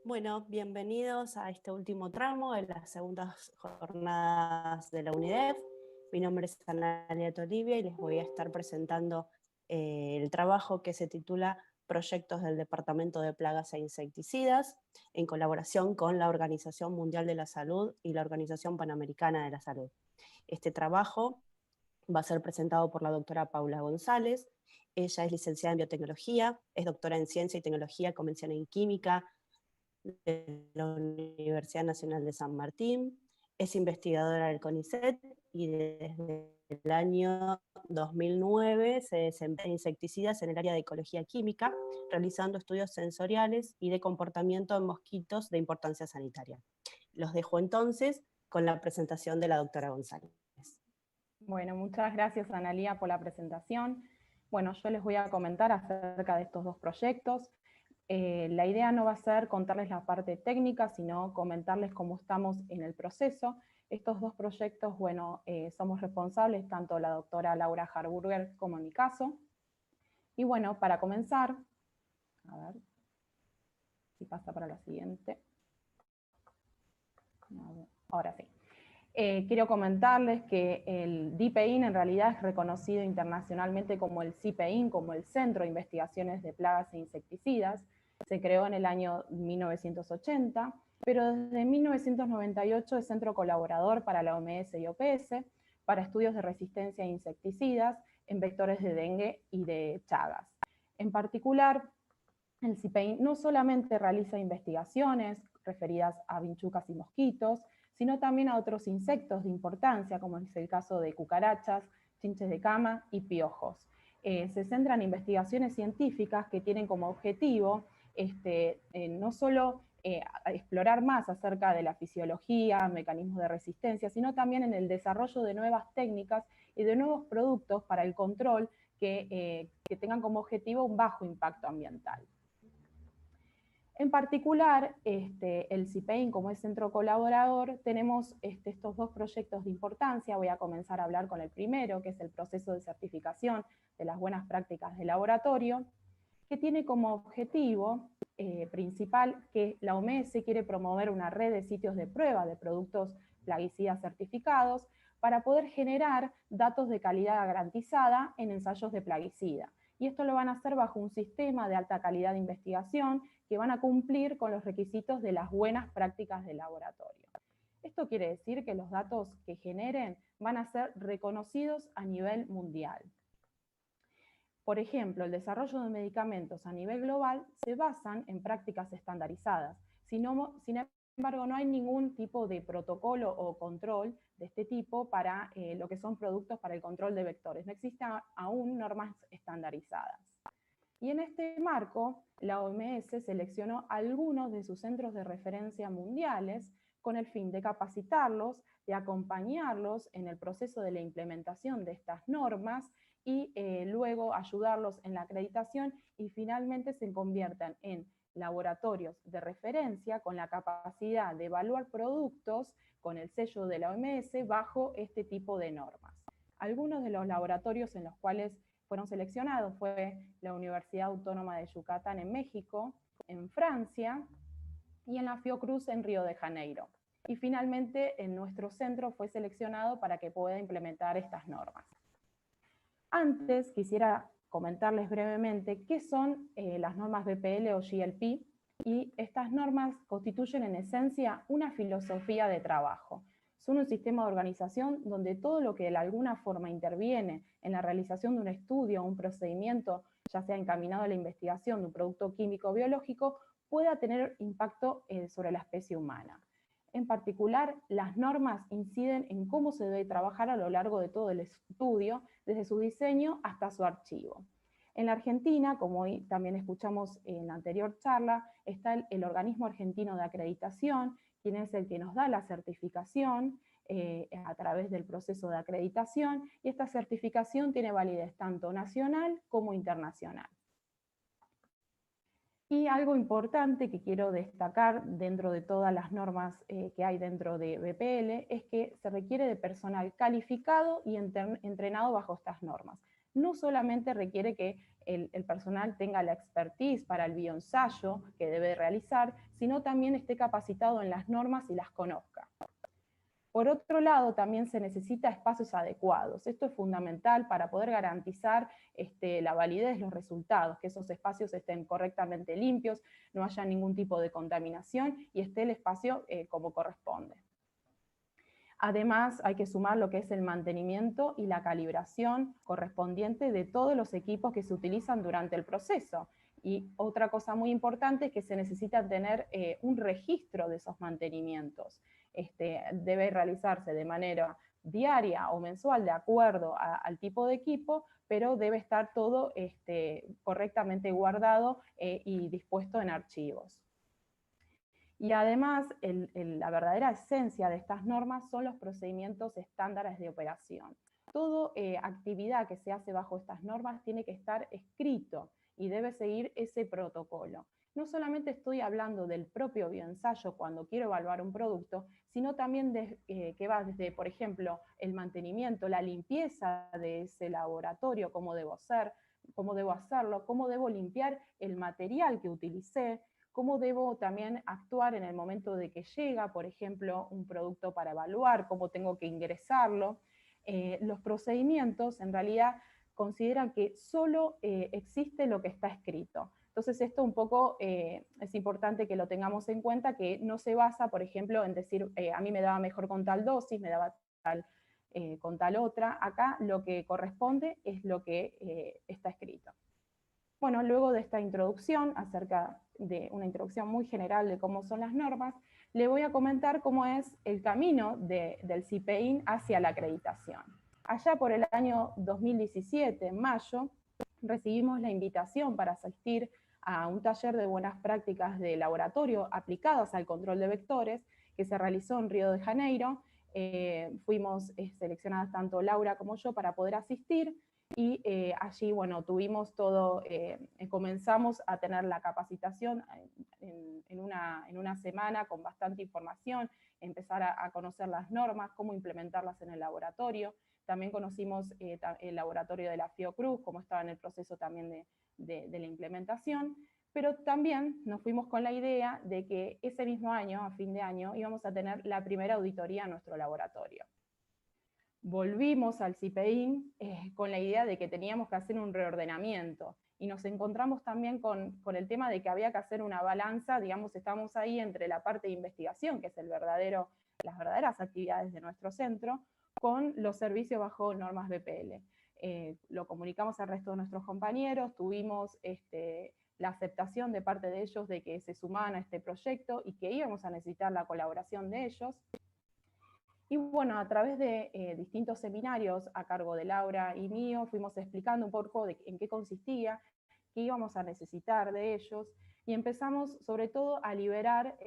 Bueno, bienvenidos a este último tramo de las segundas jornadas de la UNIDEF. Mi nombre es Analia Tolivia y les voy a estar presentando el trabajo que se titula Proyectos del Departamento de Plagas e Insecticidas, en colaboración con la Organización Mundial de la Salud y la Organización Panamericana de la Salud. Este trabajo va a ser presentado por la doctora Paula González. Ella es licenciada en biotecnología, es doctora en ciencia y tecnología, con mención en química, de la Universidad Nacional de San Martín, es investigadora del CONICET y desde el año 2009 se desempeña en insecticidas en el área de ecología química, realizando estudios sensoriales y de comportamiento en mosquitos de importancia sanitaria. Los dejo entonces con la presentación de la doctora González. Bueno, muchas gracias Analía por la presentación. Bueno, yo les voy a comentar acerca de estos dos proyectos. La idea no va a ser contarles la parte técnica, sino comentarles cómo estamos en el proceso. Estos dos proyectos, bueno, somos responsables, tanto la doctora Laura Harburger como en mi caso. Y bueno, para comenzar, a ver si pasa para la siguiente. Ahora sí. Quiero comentarles que el DPIN en realidad es reconocido internacionalmente como el CIPEIN, como el Centro de Investigaciones de Plagas e Insecticidas. Se creó en el año 1980, pero desde 1998 es centro colaborador para la OMS y OPS, para estudios de resistencia a insecticidas en vectores de dengue y de Chagas. En particular, el CIPEIN no solamente realiza investigaciones referidas a vinchucas y mosquitos, sino también a otros insectos de importancia, como es el caso de cucarachas, chinches de cama y piojos. Se centran en investigaciones científicas que tienen como objetivo no solo explorar más acerca de la fisiología, mecanismos de resistencia, sino también en el desarrollo de nuevas técnicas y de nuevos productos para el control que tengan como objetivo un bajo impacto ambiental. En particular, el CIPEIN, como es centro colaborador, tenemos estos dos proyectos de importancia. Voy a comenzar a hablar con el primero, que es el proceso de certificación de las buenas prácticas de laboratorio, que tiene como objetivo principal que la OMS quiere promover una red de sitios de prueba de productos plaguicidas certificados para poder generar datos de calidad garantizada en ensayos de plaguicida. Y esto lo van a hacer bajo un sistema de alta calidad de investigación que van a cumplir con los requisitos de las buenas prácticas de laboratorio. Esto quiere decir que los datos que generen van a ser reconocidos a nivel mundial. Por ejemplo, el desarrollo de medicamentos a nivel global se basan en prácticas estandarizadas. Sin embargo, no hay ningún tipo de protocolo o control de este tipo para lo que son productos para el control de vectores. No existen aún normas estandarizadas. Y en este marco, la OMS seleccionó algunos de sus centros de referencia mundiales con el fin de capacitarlos, de acompañarlos en el proceso de la implementación de estas normas y luego ayudarlos en la acreditación y finalmente se conviertan en laboratorios de referencia con la capacidad de evaluar productos con el sello de la OMS bajo este tipo de normas. Algunos de los laboratorios en los cuales fueron seleccionados fue la Universidad Autónoma de Yucatán en México, en Francia y en la Fiocruz en Río de Janeiro. Y finalmente en nuestro centro fue seleccionado para que pueda implementar estas normas. Antes quisiera comentarles brevemente qué son las normas BPL o GLP, y estas normas constituyen en esencia una filosofía de trabajo. Son un sistema de organización donde todo lo que de alguna forma interviene en la realización de un estudio o un procedimiento, ya sea encaminado a la investigación de un producto químico o biológico, pueda tener impacto sobre la especie humana. En particular, las normas inciden en cómo se debe trabajar a lo largo de todo el estudio, desde su diseño hasta su archivo. En la Argentina, como hoy también escuchamos en la anterior charla, está el organismo argentino de acreditación, quien es el que nos da la certificación a través del proceso de acreditación, y esta certificación tiene validez tanto nacional como internacional. Y algo importante que quiero destacar dentro de todas las normas que hay dentro de BPL es que se requiere de personal calificado y entrenado bajo estas normas. no solamente requiere que el personal tenga la expertise para el bioensayo que debe realizar, sino también esté capacitado en las normas y las conozca. Por otro lado, también se necesita espacios adecuados. Esto es fundamental para poder garantizar la validez de los resultados, que esos espacios estén correctamente limpios, no haya ningún tipo de contaminación y esté el espacio como corresponde. Además, hay que sumar lo que es el mantenimiento y la calibración correspondiente de todos los equipos que se utilizan durante el proceso. Y otra cosa muy importante es que se necesita tener un registro de esos mantenimientos. Debe realizarse de manera diaria o mensual de acuerdo al tipo de equipo, pero debe estar todo correctamente guardado y dispuesto en archivos. Y además, la verdadera esencia de estas normas son los procedimientos estándares de operación. Toda actividad que se hace bajo estas normas tiene que estar escrito y debe seguir ese protocolo. No solamente estoy hablando del propio bioensayo cuando quiero evaluar un producto, sino también que va desde, por ejemplo, el mantenimiento, la limpieza de ese laboratorio, cómo debo hacerlo, cómo debo limpiar el material que utilicé, cómo debo también actuar en el momento de que llega, por ejemplo, un producto para evaluar, cómo tengo que ingresarlo. Los procedimientos en realidad consideran que solo existe lo que está escrito. Entonces esto un poco es importante que lo tengamos en cuenta, que no se basa, por ejemplo, en decir a mí me daba mejor con tal dosis, me daba con tal otra. Acá lo que corresponde es lo que está escrito. Bueno, luego de esta introducción, acerca de una introducción muy general de cómo son las normas, le voy a comentar cómo es el camino del CIPEIN hacia la acreditación. Allá por el año 2017, en mayo, recibimos la invitación para asistir a un taller de buenas prácticas de laboratorio aplicadas al control de vectores que se realizó en Río de Janeiro. Fuimos seleccionadas tanto Laura como yo para poder asistir. Y allí, bueno, tuvimos todo, comenzamos a tener la capacitación en una semana con bastante información, empezar a conocer las normas, cómo implementarlas en el laboratorio. También conocimos el laboratorio de la Fiocruz, cómo estaba en el proceso también de la implementación, pero también nos fuimos con la idea de que ese mismo año, a fin de año, íbamos a tener la primera auditoría en nuestro laboratorio. Volvimos al CIPEIN con la idea de que teníamos que hacer un reordenamiento, y nos encontramos también con el tema de que había que hacer una balanza, digamos, estamos ahí entre la parte de investigación, que es las verdaderas actividades de nuestro centro, con los servicios bajo normas BPL. Lo comunicamos al resto de nuestros compañeros, tuvimos la aceptación de parte de ellos de que se sumaban a este proyecto y que íbamos a necesitar la colaboración de ellos. Y bueno, a través de distintos seminarios a cargo de Laura y mío, fuimos explicando un poco en qué consistía, qué íbamos a necesitar de ellos, y empezamos sobre todo a liberar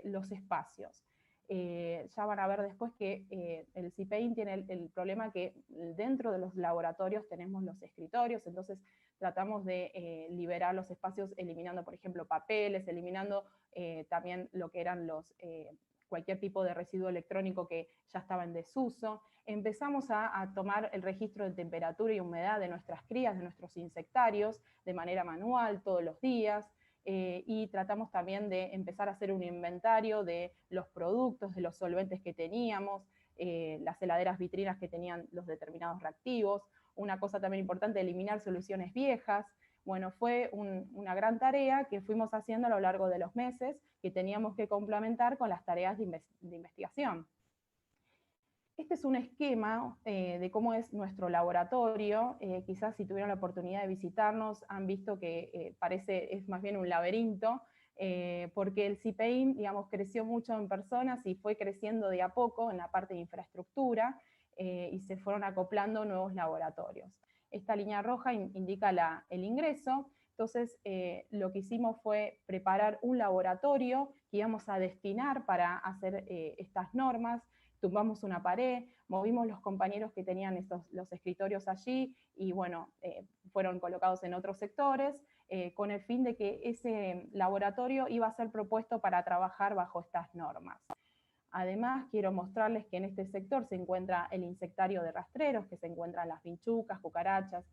los espacios. Ya van a ver después que el CIPEIN tiene el problema que dentro de los laboratorios tenemos los escritorios, entonces tratamos de liberar los espacios eliminando, por ejemplo, papeles, eliminando también lo que eran cualquier tipo de residuo electrónico que ya estaba en desuso. Empezamos a tomar el registro de temperatura y humedad de nuestras crías, de nuestros insectarios, de manera manual, todos los días, y tratamos también de empezar a hacer un inventario de los productos, de los solventes que teníamos, las heladeras vitrinas que tenían los determinados reactivos. Una cosa también importante, eliminar soluciones viejas. Bueno, fue una gran tarea que fuimos haciendo a lo largo de los meses, que teníamos que complementar con las tareas de investigación. Este es un esquema de cómo es nuestro laboratorio. Quizás si tuvieron la oportunidad de visitarnos han visto que es más bien un laberinto, porque el CIPEIN, digamos, creció mucho en personas y fue creciendo de a poco en la parte de infraestructura, y se fueron acoplando nuevos laboratorios. Esta línea roja indica el ingreso. Entonces, lo que hicimos fue preparar un laboratorio que íbamos a destinar para hacer estas normas. Tumbamos una pared, movimos los compañeros que tenían los escritorios allí, y bueno, fueron colocados en otros sectores, con el fin de que ese laboratorio iba a ser propuesto para trabajar bajo estas normas. Además, quiero mostrarles que en este sector se encuentra el insectario de rastreros, que se encuentran las vinchucas, cucarachas,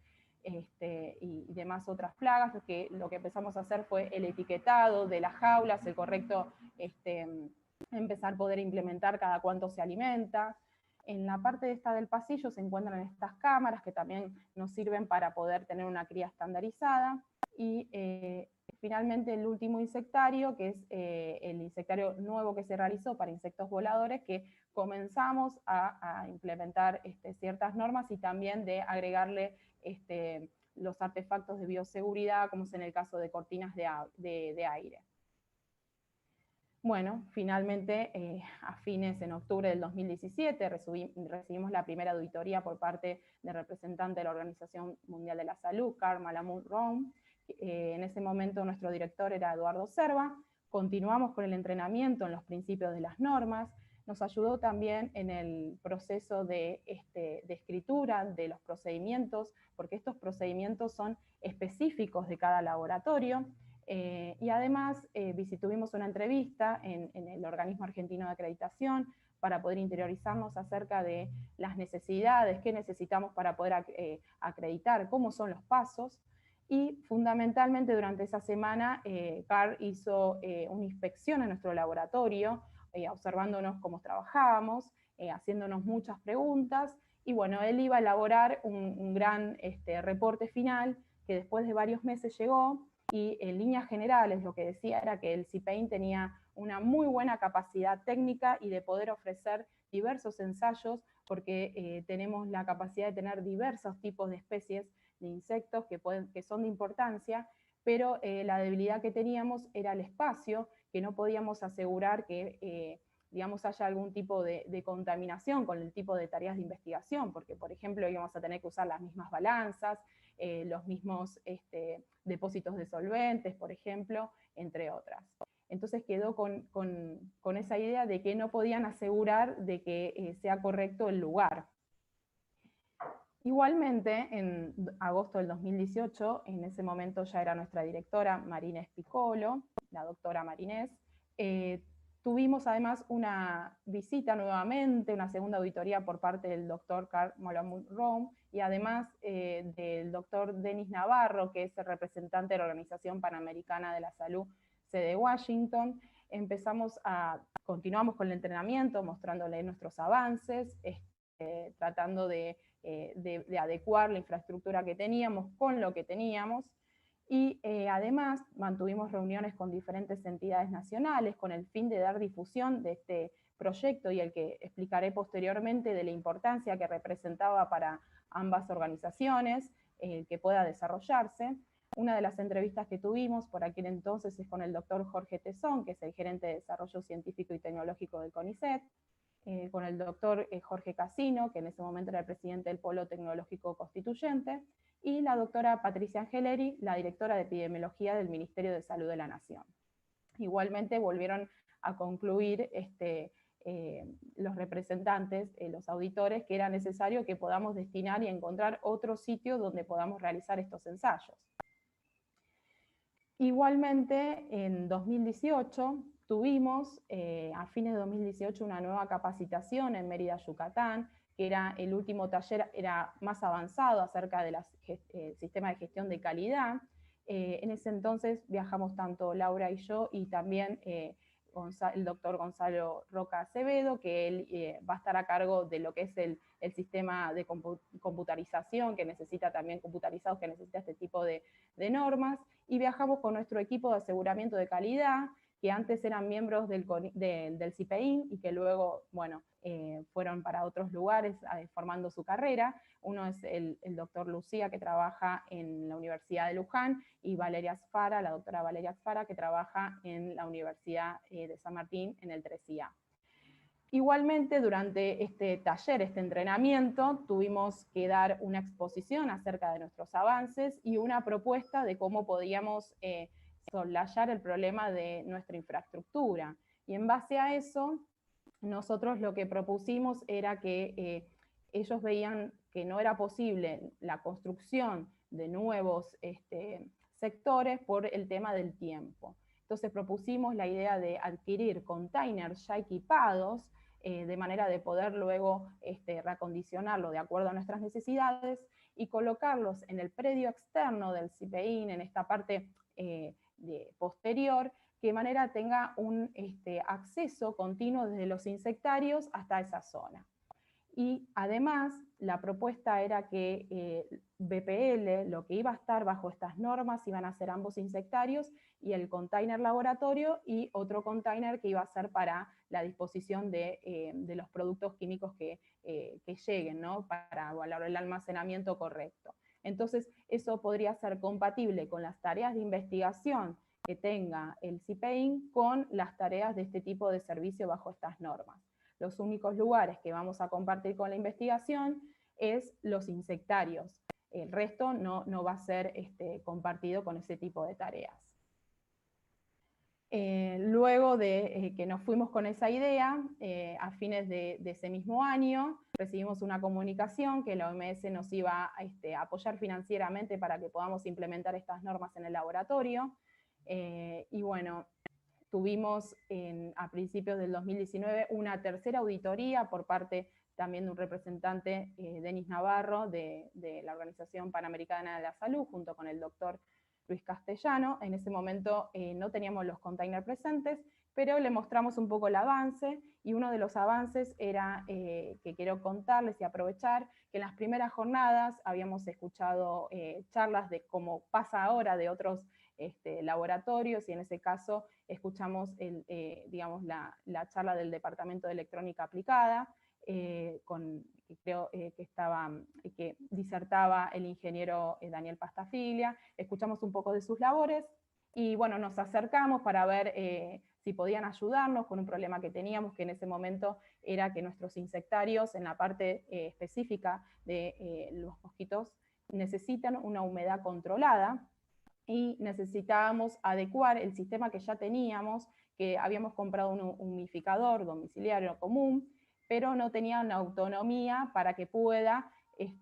y demás otras plagas. Lo que empezamos a hacer fue el etiquetado de las jaulas, el correcto empezar a poder implementar cada cuánto se alimenta. En la parte esta del pasillo se encuentran estas cámaras que también nos sirven para poder tener una cría estandarizada, y finalmente el último insectario, que es el insectario nuevo que se realizó para insectos voladores, que comenzamos a implementar ciertas normas y también de agregarle los artefactos de bioseguridad, como es en el caso de cortinas de aire. Bueno, finalmente, a fines en octubre del 2017, recibimos la primera auditoría por parte del representante de la Organización Mundial de la Salud, Karl Mallamud-Rome. En ese momento nuestro director era Eduardo Serva. Continuamos con el entrenamiento en los principios de las normas. Nos ayudó también en el proceso de escritura de los procedimientos, porque estos procedimientos son específicos de cada laboratorio. Y además tuvimos una entrevista en el Organismo Argentino de Acreditación para poder interiorizarnos acerca de las necesidades, qué necesitamos para poder acreditar, cómo son los pasos. Y fundamentalmente durante esa semana, Carl hizo una inspección en nuestro laboratorio, observándonos cómo trabajábamos, haciéndonos muchas preguntas, y bueno, él iba a elaborar un gran reporte final que después de varios meses llegó, y en líneas generales lo que decía era que el CIPEIN tenía una muy buena capacidad técnica y de poder ofrecer diversos ensayos, porque tenemos la capacidad de tener diversos tipos de especies de insectos que son de importancia, pero la debilidad que teníamos era el espacio, que no podíamos asegurar que digamos, haya algún tipo de contaminación con el tipo de tareas de investigación, porque por ejemplo íbamos a tener que usar las mismas balanzas, los mismos depósitos de solventes, por ejemplo, entre otras. Entonces quedó con esa idea de que no podían asegurar de que sea correcto el lugar. Igualmente, en agosto del 2018, en ese momento ya era nuestra directora Marinés Piccolo, la doctora Marinés, tuvimos además una visita nuevamente, una segunda auditoría por parte del doctor Karl Mallamud-Rome, y además del doctor Denis Navarro, que es el representante de la Organización Panamericana de la Salud, sede Washington. Continuamos con el entrenamiento, mostrándole nuestros avances, tratando de adecuar la infraestructura que teníamos con lo que teníamos, y además mantuvimos reuniones con diferentes entidades nacionales con el fin de dar difusión de este proyecto, y el que explicaré posteriormente de la importancia que representaba para ambas organizaciones que pueda desarrollarse. Una de las entrevistas que tuvimos por aquel entonces es con el doctor Jorge Tezón, que es el gerente de Desarrollo Científico y Tecnológico del CONICET, con el doctor Jorge Casino, que en ese momento era el presidente del Polo Tecnológico Constituyente, y la doctora Patricia Angeleri, la directora de Epidemiología del Ministerio de Salud de la Nación. Igualmente volvieron a concluir los representantes, los auditores, que era necesario que podamos destinar y encontrar otro sitio donde podamos realizar estos ensayos. Igualmente, en 2018 tuvimos, a fines de 2018, una nueva capacitación en Mérida, Yucatán, que era el último taller, era más avanzado acerca del sistema de gestión de calidad. En ese entonces viajamos tanto Laura y yo, y también el doctor Gonzalo Roca Acevedo, que él va a estar a cargo de lo que es el sistema de computarización, que necesita también computarizados, que necesita este tipo de normas, y viajamos con nuestro equipo de aseguramiento de calidad, que antes eran miembros del CIPEIN, y que luego, bueno, fueron para otros lugares formando su carrera. Uno es el doctor Lucía, que trabaja en la Universidad de Luján, y Valeria Asfara, la doctora Valeria Asfara, que trabaja en la Universidad de San Martín, en el 3IA. Igualmente, durante este taller, este entrenamiento, tuvimos que dar una exposición acerca de nuestros avances y una propuesta de cómo podíamos soslayar el problema de nuestra infraestructura. Y en base a eso, nosotros lo que propusimos era que ellos veían que no era posible la construcción de nuevos sectores por el tema del tiempo. Entonces propusimos la idea de adquirir containers ya equipados, de manera de poder luego reacondicionarlo de acuerdo a nuestras necesidades, y colocarlos en el predio externo del CIPEIN, en esta parte posterior, que de manera tenga un acceso continuo desde los insectarios hasta esa zona. Y además, la propuesta era que BPL, lo que iba a estar bajo estas normas, iban a ser ambos insectarios y el container laboratorio y otro container que iba a ser para la disposición de los productos químicos que lleguen, ¿no? Para valorar el almacenamiento correcto. Entonces, eso podría ser compatible con las tareas de investigación que tenga el CIPEIN con las tareas de este tipo de servicio bajo estas normas. Los únicos lugares que vamos a compartir con la investigación es los insectarios. El resto no va a ser compartido con ese tipo de tareas. Luego de que nos fuimos con esa idea, a fines de ese mismo año, recibimos una comunicación que la OMS nos iba a apoyar financieramente para que podamos implementar estas normas en el laboratorio. Y bueno, tuvimos a principios del 2019 una tercera auditoría por parte también de un representante, Denis Navarro, de la Organización Panamericana de la Salud, junto con el doctor Luis Castellano. En ese momento no teníamos los containers presentes, pero le mostramos un poco el avance, y uno de los avances era, que quiero contarles y aprovechar, que en las primeras jornadas habíamos escuchado charlas de cómo pasa ahora de otros laboratorios, y en ese caso escuchamos digamos, la charla del Departamento de Electrónica Aplicada, que disertaba el ingeniero Daniel Pastafiglia. Escuchamos un poco de sus labores, y bueno, nos acercamos para ver si podían ayudarnos con un problema que teníamos, que en ese momento era que nuestros insectarios, en la parte específica de los mosquitos, necesitan una humedad controlada, y necesitábamos adecuar el sistema que ya teníamos, que habíamos comprado un humidificador domiciliario común, pero no tenía una autonomía para que pueda,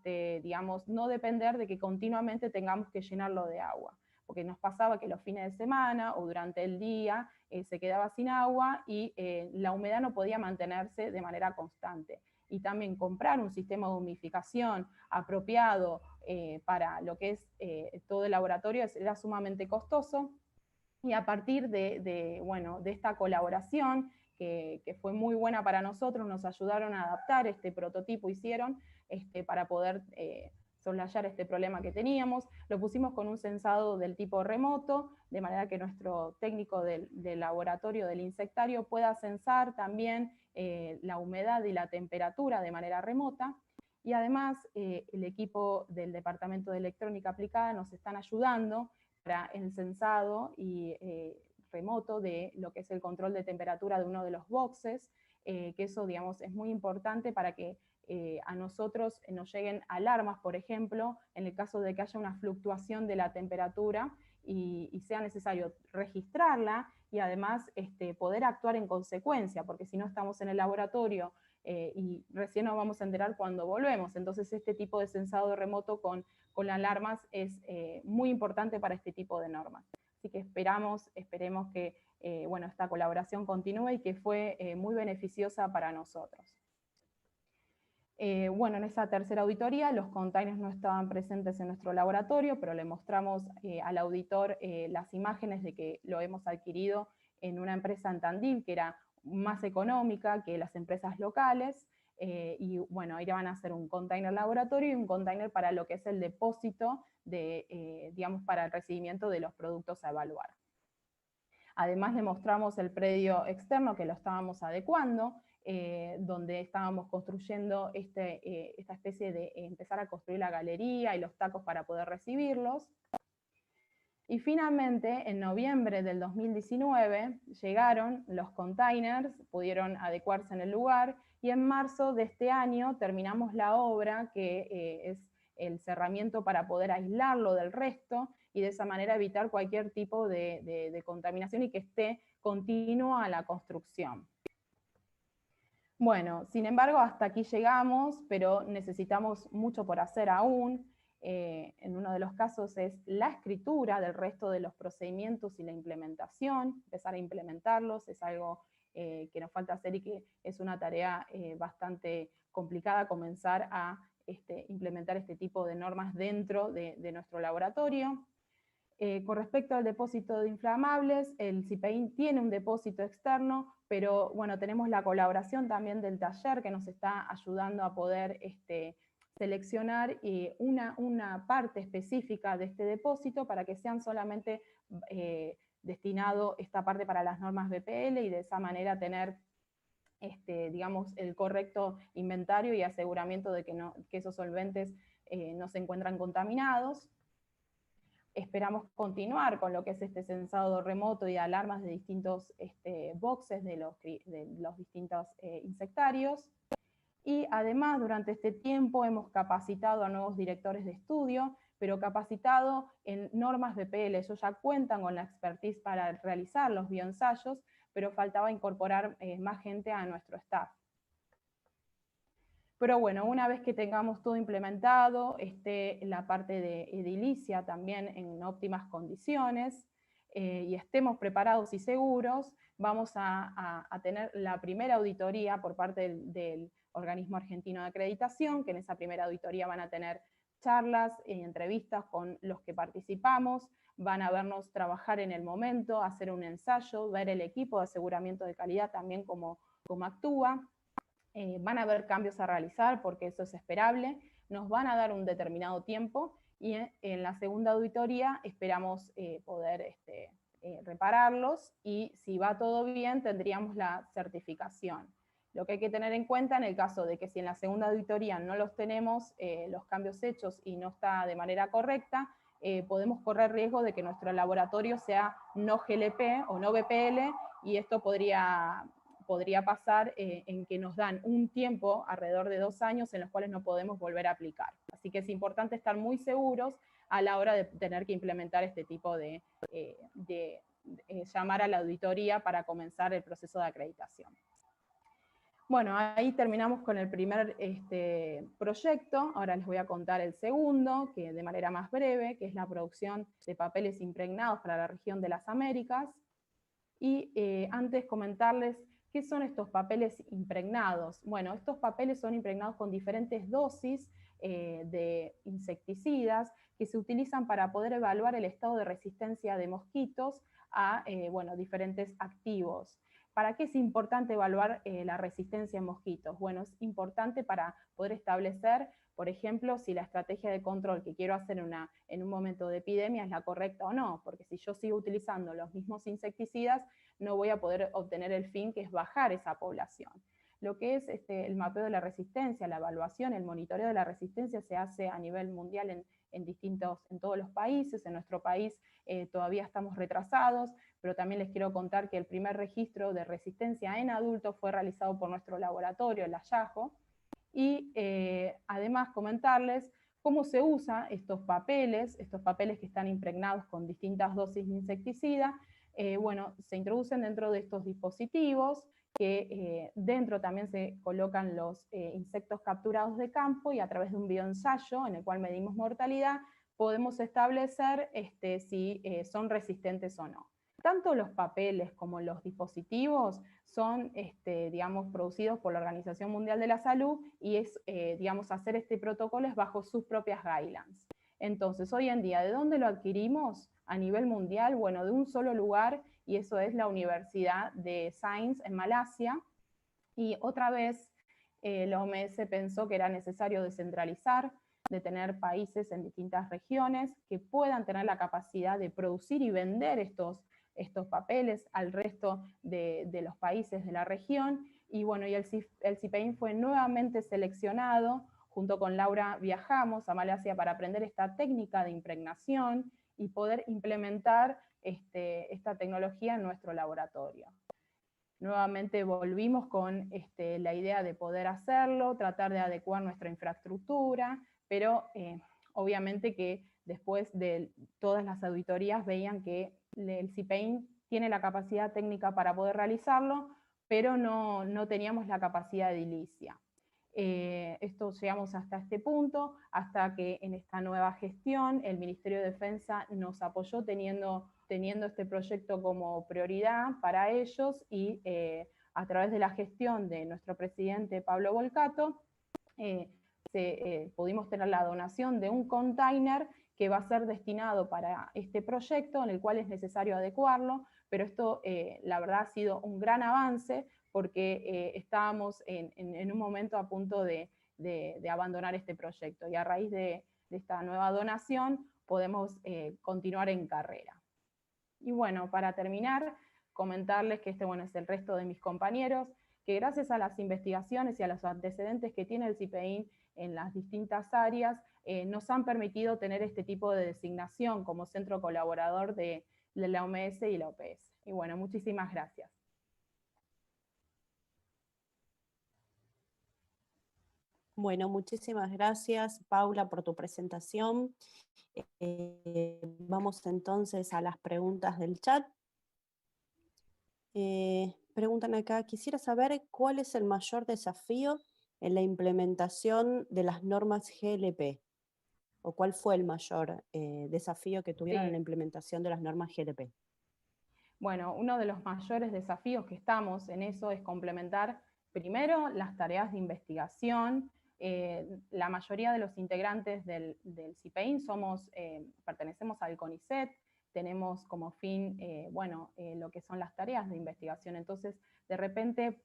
digamos, no depender de que continuamente tengamos que llenarlo de agua, porque nos pasaba que los fines de semana o durante el día se quedaba sin agua, y la humedad no podía mantenerse de manera constante. Y también comprar un sistema de humidificación apropiado para lo que es todo el laboratorio era sumamente costoso, y a partir de esta colaboración, que fue muy buena para nosotros, nos ayudaron a adaptar este prototipo, hicieron para poder soslayar este problema que teníamos. Lo pusimos con un sensado del tipo remoto, de manera que nuestro técnico del laboratorio del insectario pueda sensar también la humedad y la temperatura de manera remota. Y además el equipo del Departamento de Electrónica Aplicada nos están ayudando para el sensado y remoto de lo que es el control de temperatura de uno de los boxes, que eso, digamos, es muy importante para que a nosotros nos lleguen alarmas, por ejemplo, en el caso de que haya una fluctuación de la temperatura y sea necesario registrarla, y además poder actuar en consecuencia, porque si no estamos en el laboratorio y recién nos vamos a enterar cuando volvemos. Entonces este tipo de sensado remoto con alarmas es muy importante para este tipo de normas. Así que esperemos que esta colaboración continúe, y que fue muy beneficiosa para nosotros. En esa tercera auditoría los containers no estaban presentes en nuestro laboratorio, pero le mostramos al auditor las imágenes de que lo hemos adquirido en una empresa en Tandil, que era más económica que las empresas locales, y bueno, ahí van a hacer un container laboratorio y un container para lo que es el depósito, digamos, para el recibimiento de los productos a evaluar. Además le mostramos el predio externo, que lo estábamos adecuando, donde estábamos construyendo esta especie de empezar a construir la galería y los tacos para poder recibirlos. Y finalmente, en noviembre del 2019, llegaron los containers, pudieron adecuarse en el lugar, y en marzo de este año terminamos la obra, que es el cerramiento para poder aislarlo del resto, y de esa manera evitar cualquier tipo de contaminación y que esté continua a la construcción. Bueno, sin embargo, hasta aquí llegamos, pero necesitamos mucho por hacer aún. En uno de los casos es la escritura del resto de los procedimientos y la implementación, empezar a implementarlos, es algo que nos falta hacer y que es una tarea bastante complicada, comenzar a implementar este tipo de normas dentro de nuestro laboratorio. Con respecto al depósito de inflamables, el CIPEIN tiene un depósito externo, pero bueno, tenemos la colaboración también del taller que nos está ayudando a poder seleccionar una parte específica de este depósito para que sean solamente destinado esta parte para las normas BPL y de esa manera tener digamos, el correcto inventario y aseguramiento de que esos solventes no se encuentran contaminados. Esperamos continuar con lo que es este censado remoto y alarmas de distintos boxes de los distintos insectarios. Y además, durante este tiempo hemos capacitado a nuevos directores de estudio, pero capacitado en normas BPL. Ellos ya cuentan con la expertise para realizar los bioensayos, pero faltaba incorporar más gente a nuestro staff. Pero bueno, una vez que tengamos todo implementado, la parte de edilicia también en óptimas condiciones, y estemos preparados y seguros, vamos a tener la primera auditoría por parte del Organismo Argentino de Acreditación, que en esa primera auditoría van a tener charlas y entrevistas con los que participamos, van a vernos trabajar en el momento, hacer un ensayo, ver el equipo de aseguramiento de calidad también cómo actúa. Van a haber cambios a realizar porque eso es esperable, nos van a dar un determinado tiempo y en la segunda auditoría esperamos poder repararlos y si va todo bien tendríamos la certificación. Lo que hay que tener en cuenta en el caso de que si en la segunda auditoría no los tenemos, los cambios hechos y no está de manera correcta, podemos correr riesgo de que nuestro laboratorio sea no GLP o no BPL y esto podría pasar en que nos dan un tiempo, alrededor de 2 años, en los cuales no podemos volver a aplicar. Así que es importante estar muy seguros a la hora de tener que implementar este tipo de llamar a la auditoría para comenzar el proceso de acreditación. Bueno, ahí terminamos con el primer proyecto, ahora les voy a contar el segundo, que de manera más breve, que es la producción de papeles impregnados para la región de las Américas. Y antes comentarles ¿qué son estos papeles impregnados? Bueno, estos papeles son impregnados con diferentes dosis de insecticidas que se utilizan para poder evaluar el estado de resistencia de mosquitos a diferentes activos. ¿Para qué es importante evaluar la resistencia en mosquitos? Bueno, es importante para poder establecer, por ejemplo, si la estrategia de control que quiero hacer en un momento de epidemia es la correcta o no, porque si yo sigo utilizando los mismos insecticidas, no voy a poder obtener el fin que es bajar esa población. Lo que es el mapeo de la resistencia, la evaluación, el monitoreo de la resistencia se hace a nivel mundial en todos los países. En nuestro país todavía estamos retrasados, pero también les quiero contar que el primer registro de resistencia en adultos fue realizado por nuestro laboratorio, el Ayajo, y además comentarles cómo se usan estos papeles que están impregnados con distintas dosis de insecticida. Se introducen dentro de estos dispositivos, que dentro también se colocan los insectos capturados de campo y a través de un bioensayo en el cual medimos mortalidad, podemos establecer si son resistentes o no. Tanto los papeles como los dispositivos son, producidos por la Organización Mundial de la Salud y hacer este protocolo es bajo sus propias guidelines. Entonces, hoy en día, ¿de dónde lo adquirimos? A nivel mundial, bueno, de un solo lugar, y eso es la Universidad de Science en Malasia, y otra vez la OMS pensó que era necesario descentralizar, de tener países en distintas regiones que puedan tener la capacidad de producir y vender estos papeles al resto de los países de la región, y bueno, y el CIPEIN fue nuevamente seleccionado. Junto con Laura viajamos a Malasia para aprender esta técnica de impregnación y poder implementar esta tecnología en nuestro laboratorio. Nuevamente volvimos con la idea de poder hacerlo, tratar de adecuar nuestra infraestructura, pero obviamente que después de todas las auditorías veían que el CIPEIN tiene la capacidad técnica para poder realizarlo, pero no teníamos la capacidad de edilicia. Esto llegamos hasta este punto, hasta que en esta nueva gestión el Ministerio de Defensa nos apoyó teniendo este proyecto como prioridad para ellos, y a través de la gestión de nuestro presidente Pablo Volcato, pudimos tener la donación de un container que va a ser destinado para este proyecto, en el cual es necesario adecuarlo, pero esto la verdad ha sido un gran avance, porque estábamos en un momento a punto de abandonar este proyecto, y a raíz de esta nueva donación podemos continuar en carrera. Y bueno, para terminar, comentarles que este es el resto de mis compañeros, que gracias a las investigaciones y a los antecedentes que tiene el CIPEIN en las distintas áreas, nos han permitido tener este tipo de designación como centro colaborador de la OMS y la OPS. Y bueno, muchísimas gracias. Bueno, muchísimas gracias, Paula, por tu presentación. Vamos entonces a las preguntas del chat. Preguntan acá, quisiera saber cuál es el mayor desafío en la implementación de las normas GLP, o cuál fue el mayor desafío que tuvieron en la implementación de las normas GLP. Bueno, uno de los mayores desafíos que estamos en eso es complementar primero las tareas de investigación. La mayoría de los integrantes del CIPEIN pertenecemos al CONICET, tenemos como fin lo que son las tareas de investigación. Entonces, de repente,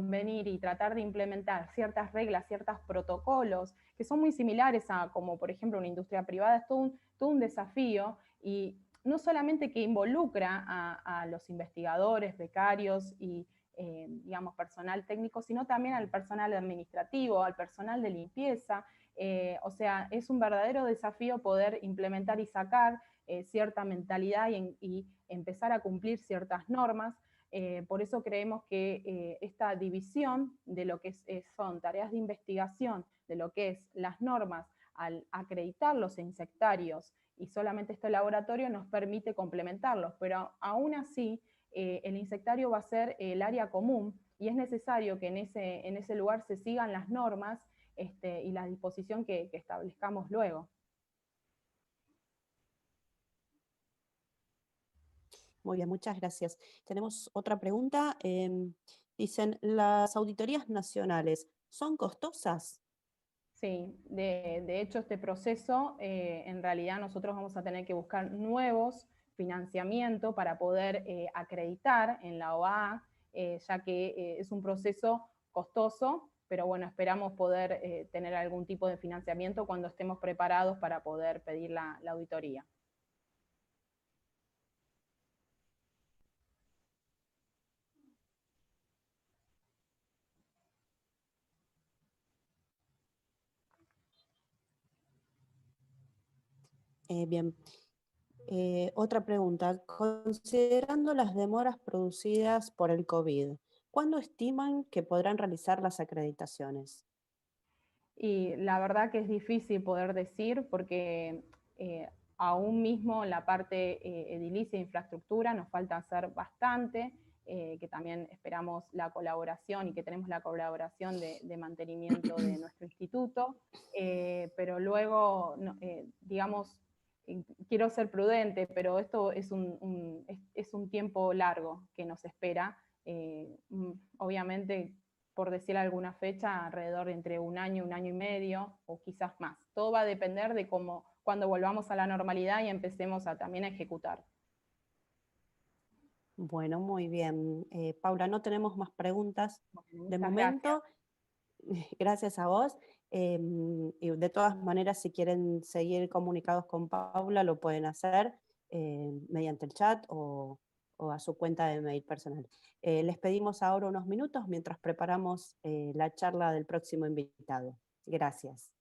venir y tratar de implementar ciertas reglas, ciertos protocolos, que son muy similares a, como por ejemplo, una industria privada, es todo un desafío, y no solamente que involucra a los investigadores, becarios y digamos, personal técnico, sino también al personal administrativo, al personal de limpieza. O sea, es un verdadero desafío poder implementar y sacar cierta mentalidad y empezar a cumplir ciertas normas. Por eso creemos que esta división de lo que son tareas de investigación, de lo que es las normas, al acreditar los insectarios y solamente este laboratorio nos permite complementarlos, pero aún así el insectario va a ser el área común, y es necesario que en ese lugar se sigan las normas y la disposición que establezcamos luego. Muy bien, muchas gracias. Tenemos otra pregunta. Dicen, ¿las auditorías nacionales son costosas? Sí, de hecho este proceso, en realidad nosotros vamos a tener que buscar nuevos financiamientos para poder acreditar en la OAA, ya que es un proceso costoso, pero bueno, esperamos poder tener algún tipo de financiamiento cuando estemos preparados para poder pedir la auditoría. Bien. Otra pregunta. Considerando las demoras producidas por el COVID, ¿cuándo estiman que podrán realizar las acreditaciones? Y la verdad que es difícil poder decir, porque aún mismo en la parte edilicia e infraestructura nos falta hacer bastante, que también esperamos la colaboración, y que tenemos la colaboración de mantenimiento de nuestro instituto, pero luego, digamos, quiero ser prudente, pero esto es un tiempo largo que nos espera. Obviamente, por decir alguna fecha, alrededor de entre un año y medio, o quizás más. Todo va a depender de cuando volvamos a la normalidad y empecemos también a ejecutar. Bueno, muy bien. Paula, no tenemos más preguntas de momento. Gracias a vos. Y de todas maneras, si quieren seguir comunicados con Paula, lo pueden hacer mediante el chat o a su cuenta de mail personal. Les pedimos ahora unos minutos mientras preparamos la charla del próximo invitado. Gracias.